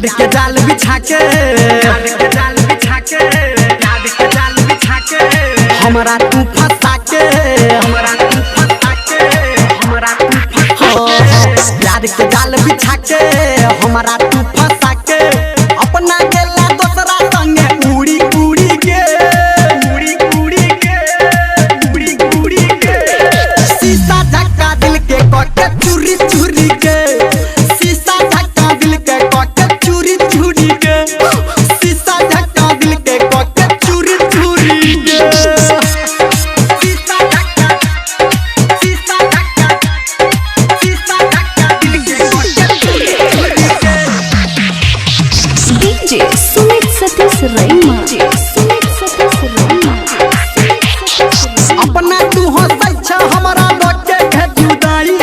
प्यार के जाल बिछा के हमरा तू फंसा के प्यार के जाल बिछा के हमरा तू फंसा के अपना गेला दोसरा संगे उड़ी उड़ी के शीशा झटका दिल के कके चूरी चूरी के शीशा झटका दिल के कके चूरी चूरी के शीशा झटका दिल के कके चूरी चूरी के शीशा झटका दिल के कके चूरी के डीजे सुमित सतीश रैमा अपना तू हंसै छ हमरा लगे के जुदाई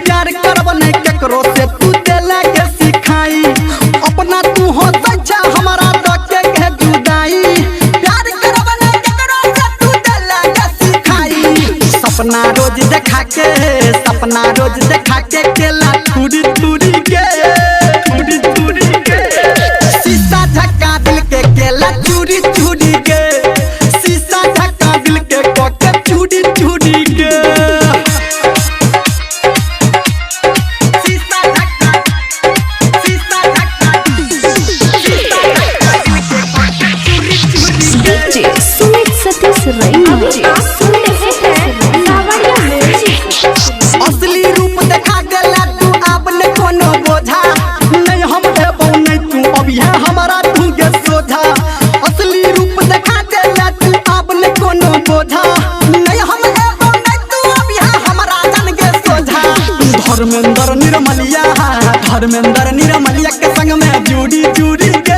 प्यार करब नै केकरो से तू देला के सिखाई अपना तू हंसै छ हमरा लगे के जुदाई प्यार करब नै केकरो से तू देला के सिखाई सपना रोज देखा के केला टूरी टूरी के शीशा झटका दिल के केला चूरी चूरी के शीशा झटका दिल के कके चूरी चूरी के शीशा झटका दिल के कके चूरी चूरी के डीजे सुमित सतीश रैमा असली रूप देखा गेला तू अब न कोनो बोझा नहीं हम हेबौ नहीं तू अब यहाँ हमारा तू के सोझा असली रूप देखा गेला तू अब न कोनो बोझा नहीं हम हेबौ नहीं तू अब यहाँ हमारा जन के सोझा धर्मेंद्र निर्मलिया के संग में जुड़ी जुड़ी के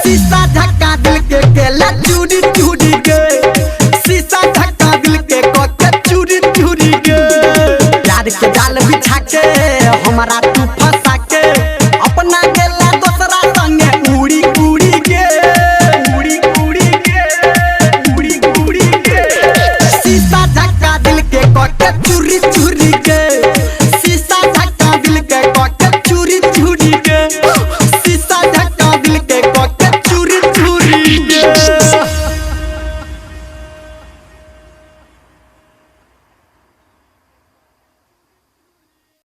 शीशा झटका दिल के केला चूड़ी चूड़ी के शीशा झटका दिल के कके चूरी चूरी के प्यार के जाल बिछा के हमरा तू फंसा के अपना गेला दोसरा संगे उड़ी उड़ी के शीशा झटका दिल के कके चूरी चूरी के